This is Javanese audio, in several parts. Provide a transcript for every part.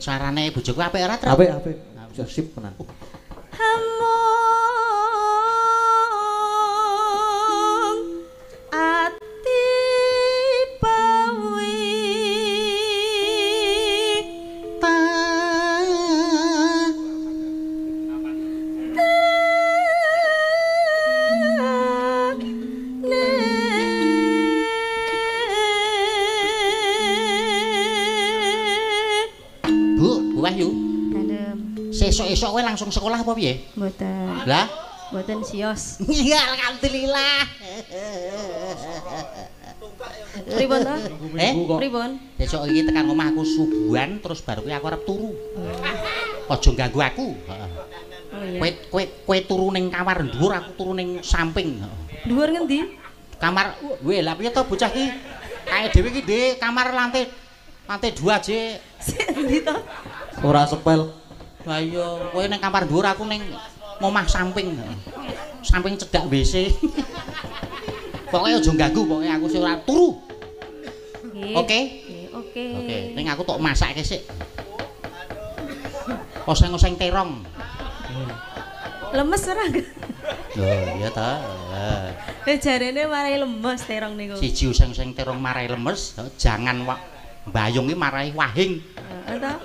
Suarane bojoku apik ora, Truk? Apik. Sip tenan. Ati bawi ta Bu Wahyu. dalem Sesuk-esuk kowe langsung sekolah apa piye? mboten Lah, mboten sios iya alhamdulillah. pripun to pripun Besok iki tekan omahku subuhan terus baru kuwi aku arep turu. Aja ganggu aku. Heeh. oh iya Kowe turu ning kamar dhuwur, aku turu ning samping. dhuwur ngendi Kamar weh lah piye to bocah iki? Kae dhewe iki ndek kamar lantai 2 je. endi to Ora sepel. Lah iya, kowe ning kamar dhuwur aku ning omah samping. Samping cedhak WC. Pokoke aja ganggu, pokoke aku sing ora turu. Nggih. Oke? Oke. Oke, ning aku tok masakke sik. Oseng-oseng terong. Lemes ora? Loh, iya ta. Jarene marai lemes terong niku. Siji oseng-oseng terong marai lemes, jangan mbayung iki marai wahing. Heeh ta?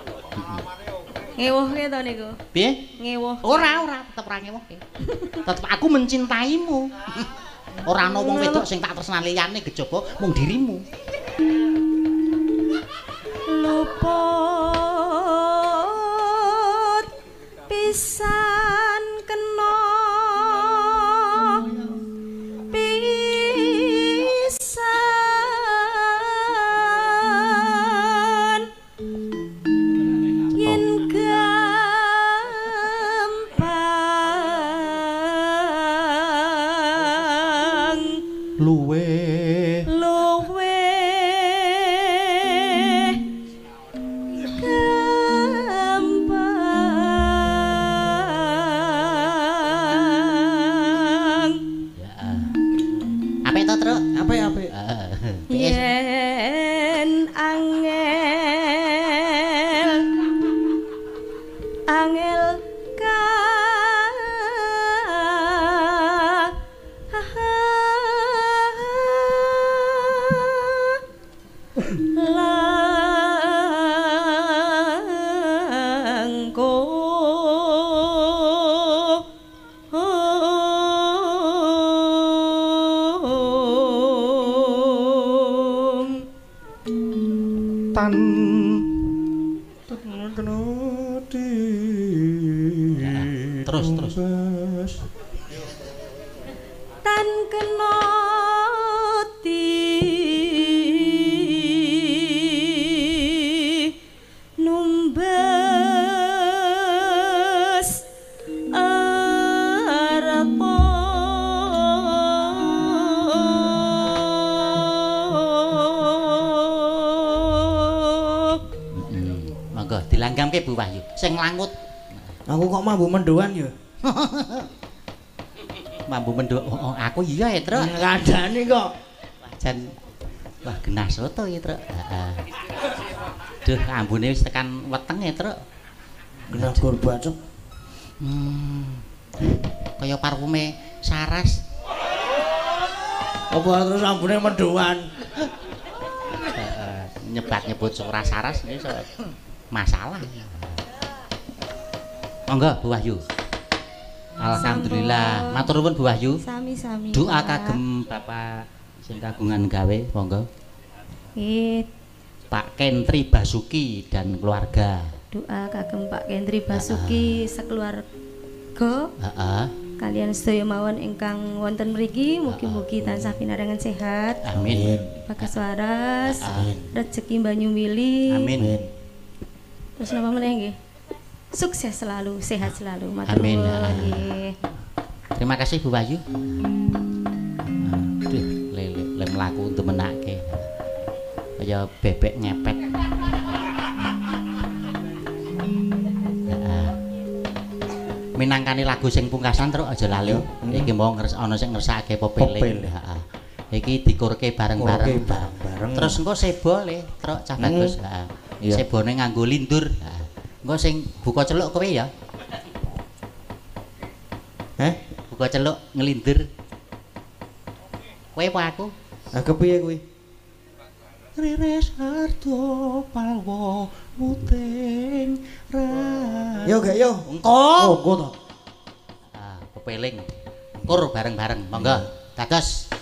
Ngewohke to niku. Piye? Ngewoh. Ora, tetep ora ngewohke. Tetep aku mencintaimu. Ora ana wong wedok sing tak tresnani liyane kejaba mung dirimu. Luput pisan kena pisan yen gampang Luwe. gampang Apik to, Truk? Apik. yen angel ka langkung Tan. Terus. tan kenoti numbes arapa Monggo dilanggamke Bu Wahyu. Sing langut Aku kok mambu mendoan ya. mambu menduk. Oh, aku iya ya, Truk. Kandhane kok. Jan wah genah soto ya, Truk. Heeh. Duh, ambune wis tekan weteng ya, Truk. Genah gur bacok. Kaya parfume Saras. Apa terus ambune mendoan? Heeh. Nyebat-nyebut suara Saras ini masalah. Monggo Bu Wahyu. Alhamdulillah. Matur nuwun Bu Wahyu. Sami-sami. Doa kagem Bapak sing kagungan gawe, monggo. Nggih, Pak Kentri Basuki dan keluarga. doa kagem Pak Kendri Basuki sekeluarga Heeh. kalian sedaya mawon ingkang wonten mriki mugi-mugi tansah pinaringan sehat, Amin. bagas waras, Amin. rezeki banyu mili. Amin. Terus napa meneh nggih? Sukses selalu, sehat selalu. Matur Amin. nuwun nggih. Terima kasih Bu Wahyu. Aduh, lele mlaku temenake. Kaya bebek ngepet. Minangkani lagu sing pungkasan terus aja lali. Iki mau ana sing ngersakake popele. Heeh. Iki dikurke bareng-bareng. Bareng. Terus engko sebo le, truk cah bagus. Heeh. Sebone nganggo lindur. Heeh. Engko sing buka celuk kowe ya. Heh? Buka celuk ngelindir. Kowe apa aku? Ah kepiye kuwi? Riris harto palwo muting ra. Yo gak yo. Engko. Oh, engko to. Ah, kepeling. Kur bareng-bareng. Monggo. Dados.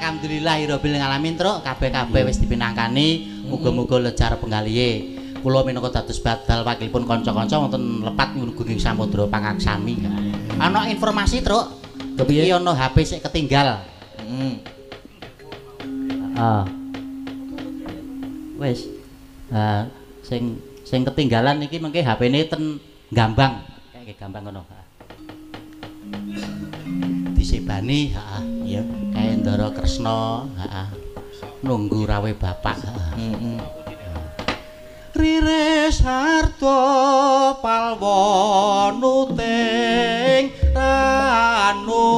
Alhamdulillahirabbil alamin truk kabeh-kabeh wis dipinangkani muga-muga lejar penggalihe. Kula minangka dados badal wakilipun kanca-kanca wonten lepat ngungging Samudra Pangaksami. Ana informasi, Truk. Kepiye? Iki ana HP sik ketinggal. Heeh. Wis. Sing ketinggalan iki mengke HP-ne ten Gambang. Kayak Gambang ngono. Disebani, heeh. Iya. Kae Ndara Kresna, heeh. Nunggu rawe bapak, Heeh. Riris harta palwonuting ranu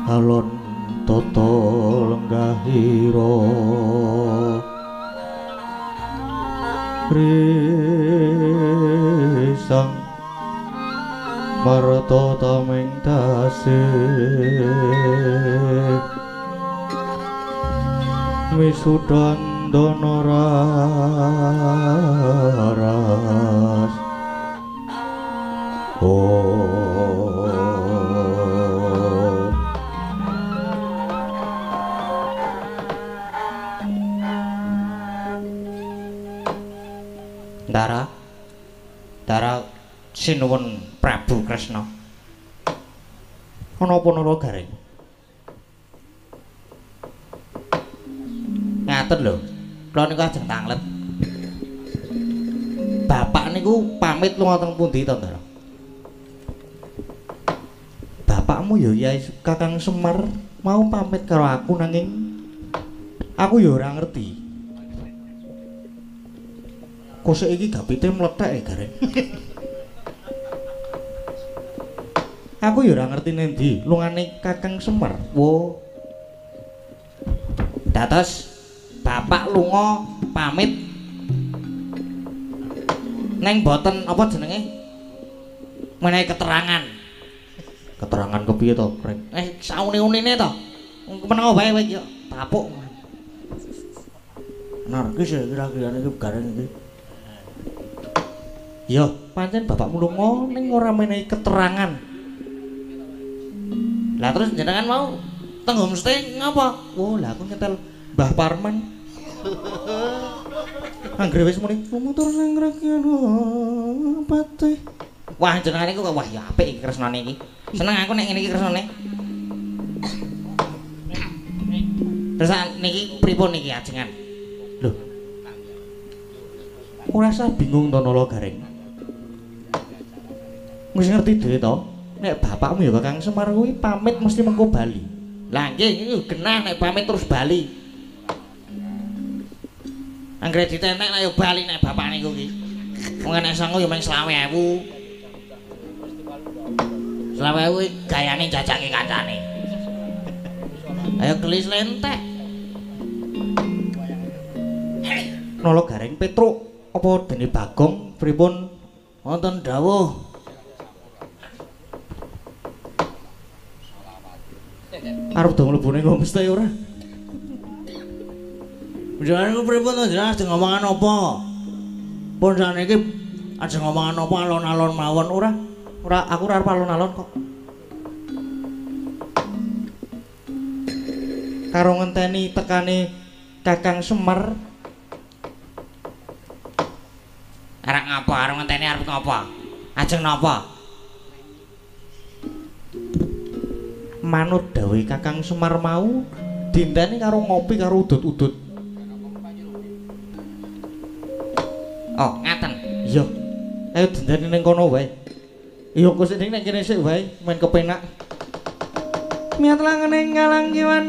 alon tata lenggahira risang marta taming tasih misudan dana raras Ndara. Ndara sinuwun Prabu Kresna. Ana apa Nara Garing? Ngaten lho. Kula niku ajeng tanglet. Bapak niku pamit lunga teng pundi to, Ndara? Bapakmu ya Yai Kakang Semar mau pamit karo aku nanging aku ya ora ngerti. Kosek iki gapite mlethek Garing. Aku ya ora ngerti nendi lungane Kakang Semar. Wo. Dados bapak lunga pamit neng boten apa jenenge? Menehi keterangan. Keterangan kepiye to, Krek? Saune-unine to. Menengo wae kowe iki tapuk. Narkis ya kira-kira iki Garing iki. Ya, pancen bapakmu lunga ning ora menehi keterangan. Lah terus jenengan mau teng homestay ngapa? Oh, lah aku nyetel Mbah Parman. Anggere wis muni motor nang rakyat pate. Wah, jenengan iku wah ya apik iki kresnane iki. Seneng aku nek ngene iki kresnane. Terus niki pripun niki ajengan? Lho. Ora usah bingung to Nala Garing. Wis ngerti dhewe to. Nek bapakmu ya Kakang Semar kuwi pamit mesti mengko bali. Lah nggih iki genah nek pamit terus bali. Anggere ditenek nek ya bali nek bapak niku ki. Wong nek sangu ya mung 20.000. 20.000 iki gayane jajake kancane. Ayo kelis lentek. Nala Garing Petruk apa dene Bagong pripun wonten dawuh? Arep do mlebu ning homestay ora? Jenengan ku pripun to jenengan ajeng ngomongan apa? Pun saniki ajeng ngomongan apa alon-alon mawon ora? Ora aku ora arep alon-alon kok. Karo ngenteni tekane Kakang Semar. Arep ngapa? Arep ngenteni arep ngapa? Ajeng napa? Manut dawuh Kakang Semar mau dinteni karo ngopi karo udut-udut. Oh, ngaten. Iya. Ayo dinteni ning kono wae. Iya kok sik ning kene sik wae, men kepenak. Miat langene ngalang kiwan.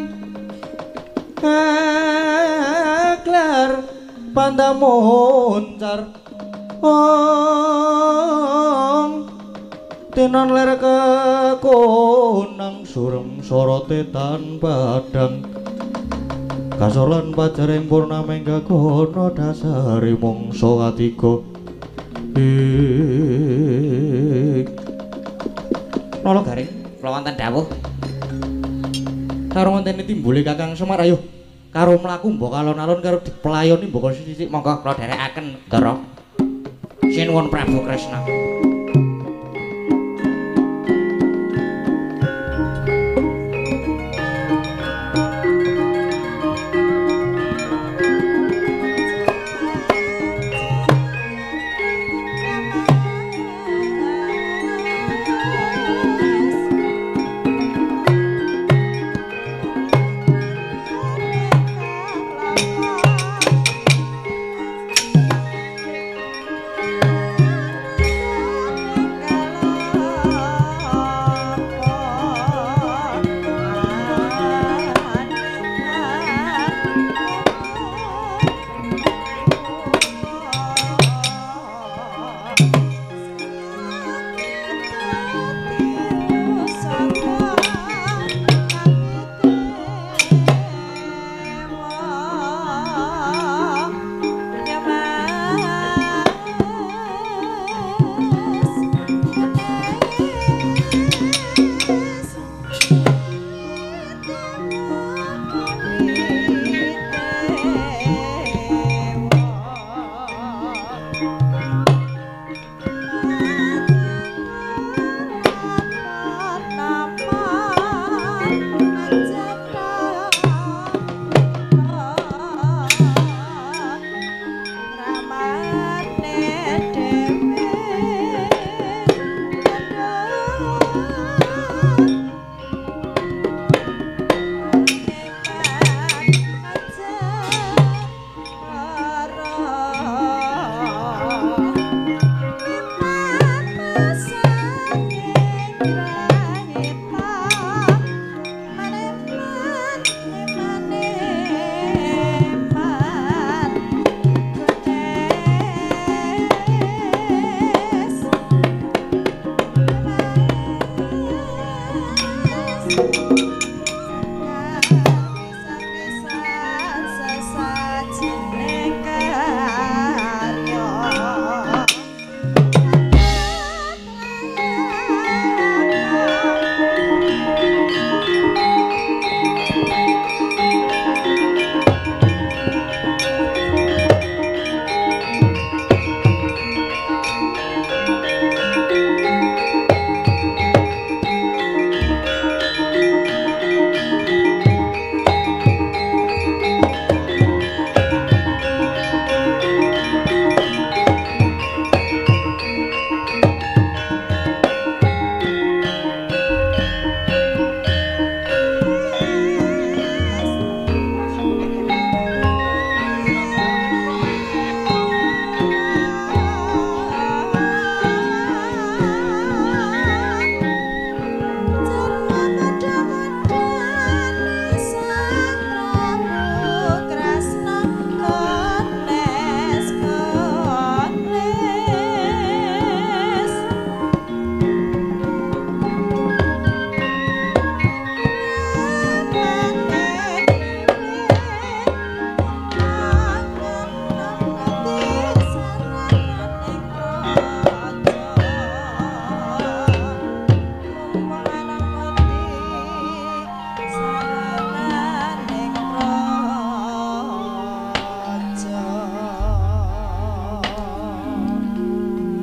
Aklar pandamoncar. Tinon ler kekonang surem sorote tan padang kasolan pajaring purnameng gagono dasari mangsa katiga Nala Garing kula wonten dawuh karo ngonteni timbule Kakang Semar ayo karo mlaku mbok alon-alon karo dipelayoni mbok sithik monggo kula dherekaken Ndara sinuwun Prabu Kresna.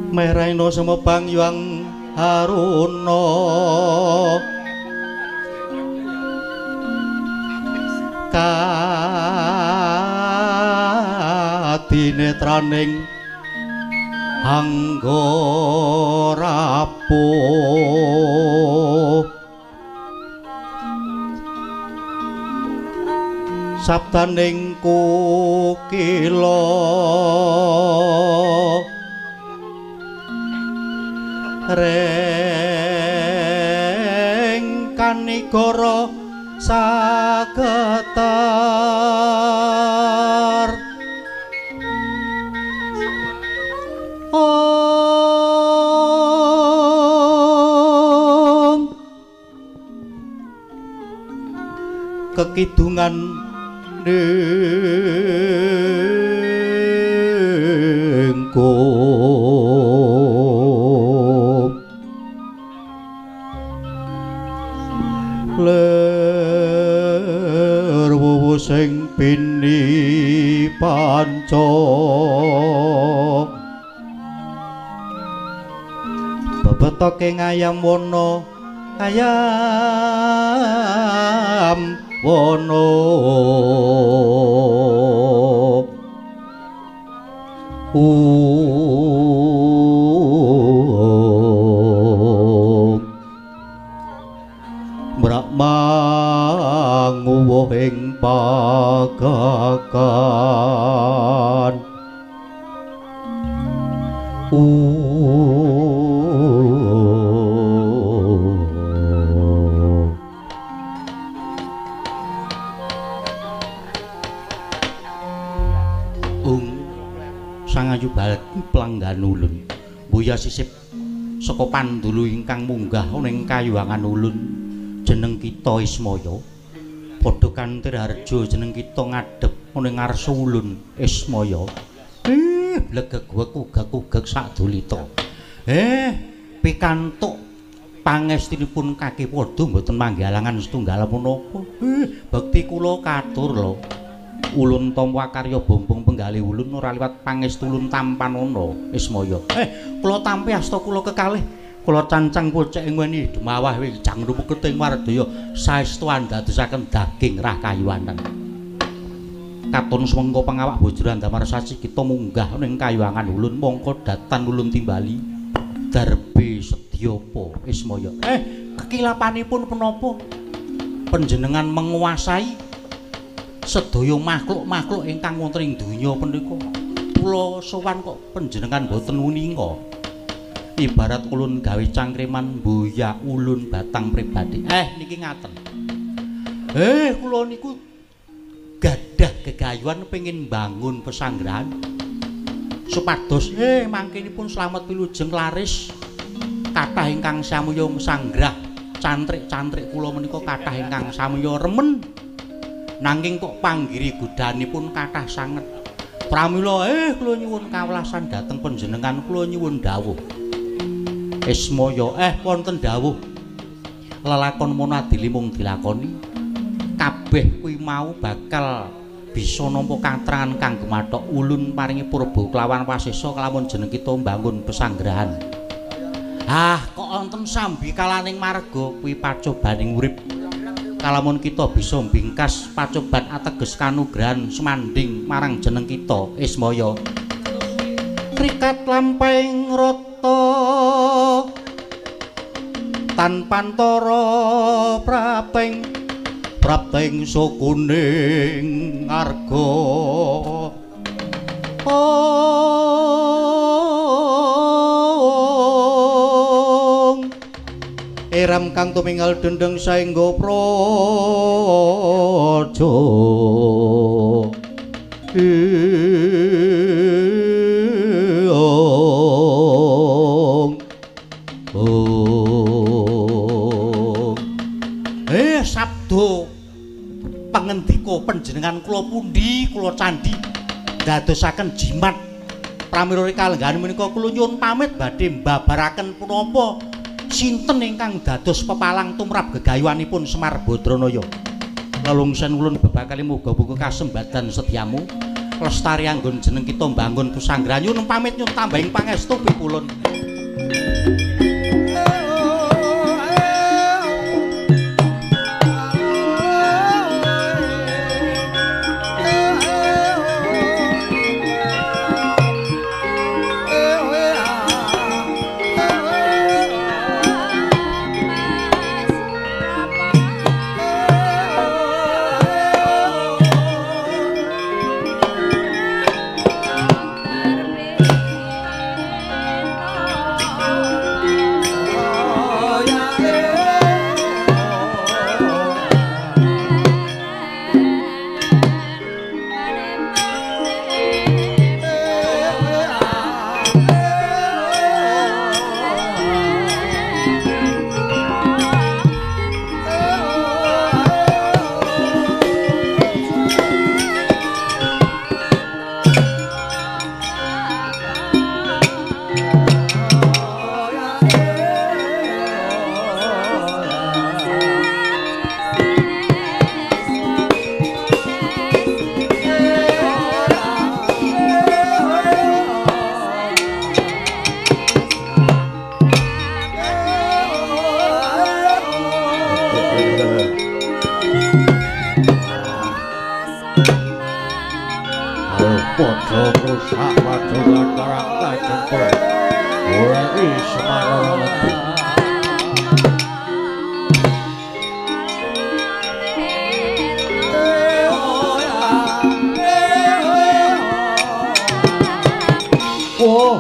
Meraina semebang yang haruna kadinetraning anggorapuh sabdaning kukila rengkan negara sagetar Om kekidungan nengko ler wuwu sing bini panca bebetoke ngayam wana ayam wana manguwuh ing pagakan sangayu bal pelanggan ulun Buya sisip saka pandulu ingkang munggah ning kayuwangan ulun jeneng kita Ismaya padha kanthi harja jeneng kita ngadhep ning ngarsa ulun Ismaya blegeg ugag-ugag sadulita pikantuk pangestinipun kaki padha mboten manggalangan setunggal menapa bekti kula katur lho ulun tampa karya bombong penggalih ulun ora liwat pangestulun tampanana Ismaya kula tampi asta kula kekalih kula cancang pocek ing weni demawah wijang rumeket ing Wardaya saestu andadosaken daging rah kayuwanan katon semengko pangawak bojro Andamar Sasi kita munggah ning kayuwangan ulun mongko datan ulun timbali darbe sedyapa Ismaya kekilapanipun menapa panjenengan menguasai sedaya makhluk-makhluk ingkang wonten ing donya punika kula sowan kok panjenengan boten wuninga ibarat ulun gawe cangkreman mboyak ulun batang pribadi niki ngaten kula niku gadah gegayuhan pengin bangun pesanggrahan supados mangkenipun slamet wilujeng laris kathah ingkang samya sanggrah cantrik-cantrik kula menika kathah ingkang samya remen nanging kok panggiri godhanipun kathah sanget pramila kula nyuwun kawelasan dhateng panjenengan kula nyuwun dawuh Ismaya wonten dawuh lelakon monadili mung dilakoni kabeh kuwi mau bakal bisa nampa katrangan kang gemathok ulun paringi purba kelawan wasesa kelawan jeneng kita mbangun pesanggrahan kok wonten sambi kalaning marga kuwi pacobaning urip kalamun kita bisa mbingkas pacoban ateges kanugrahan semanding marang jeneng kita Ismaya rikat lampahing rata tanpantara prapting sukuning arga Eram kang tuminggal dendeng saengga praja sabda pangendika panjenengan kula pundi kula candhi dadosaken jimat pramila kalenggahan menika kula nyuwun pamit badhe mbabaraken punapa sinten ingkang dados pepalang tumrap gegayuhanipun Semar Badranaya lelungsen ulun bebakali muga-muga kasembadan sedyamu lestari anggon jeneng kita mbangun pusanggrayu nyun pamit nyun tambahing pangestu pipulun. Padha rusak padulan karang kajempul goleki Semar Legi. Oh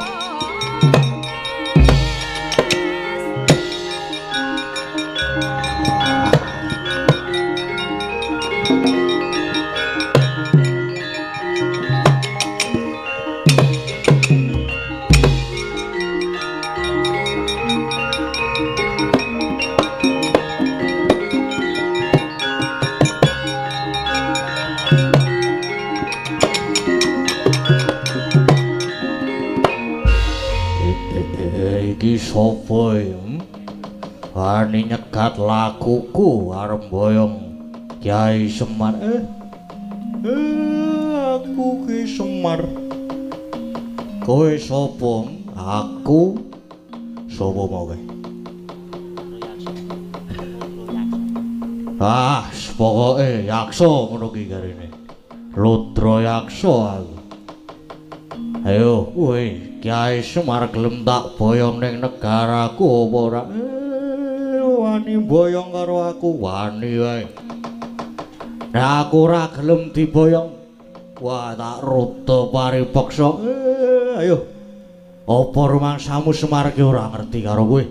iki sapa wani nyegat lakuku arep boyong Kyai Semar. Aku Ki Semar. Kowe sapa? Aku sapa mau kowe? Pokoke yaksa ngono ki garine. Rudra yaksa aku. Ayo kowe Kyai Semar gelem tak boyong ning negaraku apa ora? Wani boyong karo aku wani wae. Nek aku ora gelem diboyong, wah tak rada paripaksa. Ayo. Apa rumangsamu Semar ki ora ngerti karo kowe?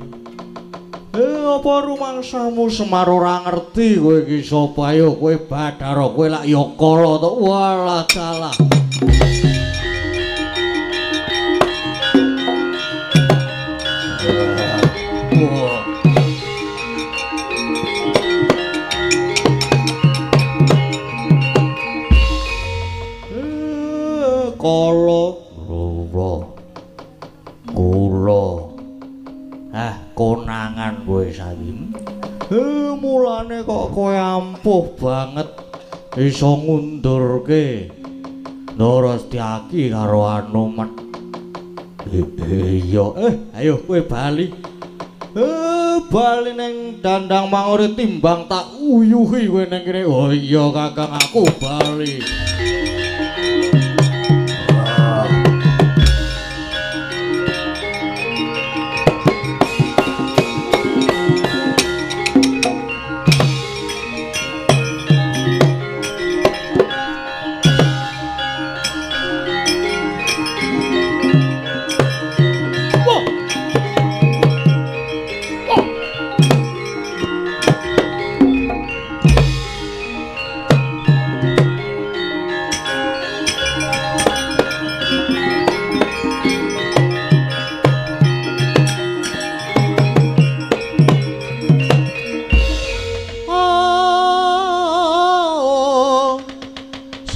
Apa rumangsamu Semar ora ngerti kowe ki sapa? Ayo kowe Bathara, kowe lak ya kala to. Walah dalah. Kula konangan kowe saiki. Mulane kok kowe ampuh banget iso ngundurke Narastyaki karo Anoman. Iya, ayo kowe bali. Bali ning dandang mangure timbang tak uyuhi kowe ning kene. Oh iya Kakang, aku bali.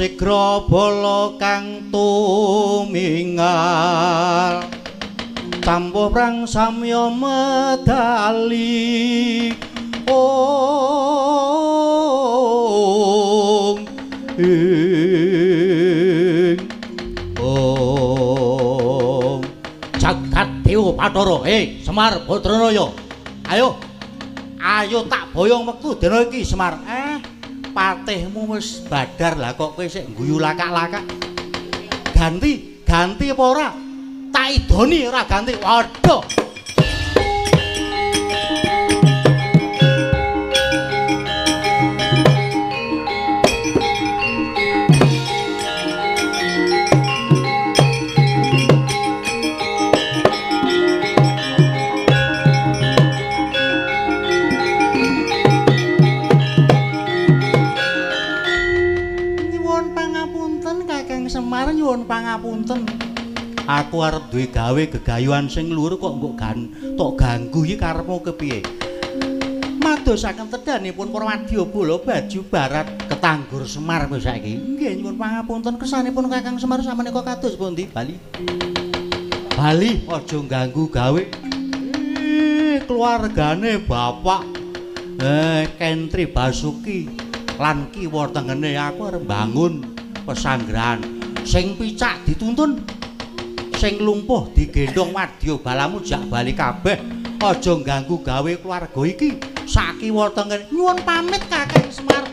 Sigra bala kang tumingal tampa prang samya medali ing Ayo Bathara, Semar Badranaya. Ayo. Ayo tak boyong wektu dina iki Semar. Patihmu wis badar lah kok kowe sik guyu lakak-lakak. Ganti apa ora? Tak idoni ora ganti. Waduh. Semar nyuwun pangapunten. Aku arep duwe gawe gegayuhan sing luhur kok mbok tok ganggu iki karepmu kepiye? Madosaken tedhanipun para wadyabala baju barat ketanggur Semar kowe saiki. Nggih nyuwun pangapunten kersanipun Kakang Semar sameneika kados pundi Bali? Bali aja ganggu gawe. Keluargane Bapak Kentri Basuki lan kiwa tengene aku arep bangun pesanggrahan. Sing picak dituntun, sing lumpuh digendong wadyabalamu jak bali kabeh. Aja ganggu gawe keluarga iki. Sakiwa tengene nyuwun pamit Kakang Semar.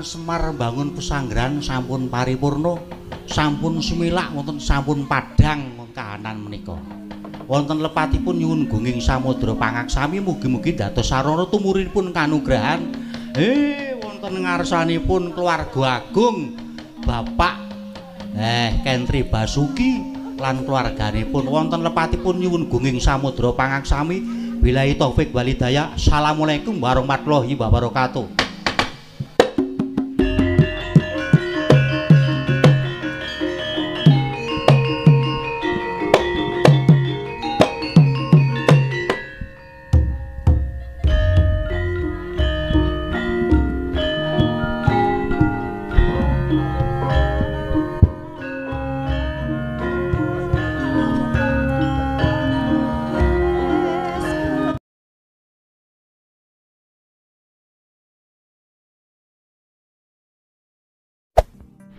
Semar bangun pesanggrahan sampun paripurna, sampun sumilak wonten sampun padhang kahanan menika. Wonten lepatipun nyuwun gunging samudra pangaksami mugi-mugi dados sarana tumurinipun kanugrahan. Wonten ngarsanipun keluarga agung Bapak Kentri Basuki lan keluarganipun wonten lepatipun nyuwun gunging samudra pangaksami. Billahi taufik wal hidayah. Assalamualaikum warahmatullahi wabarakatuh.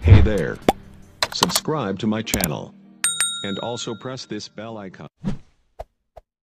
Hey there. Subscribe to my channel. And also press this bell icon.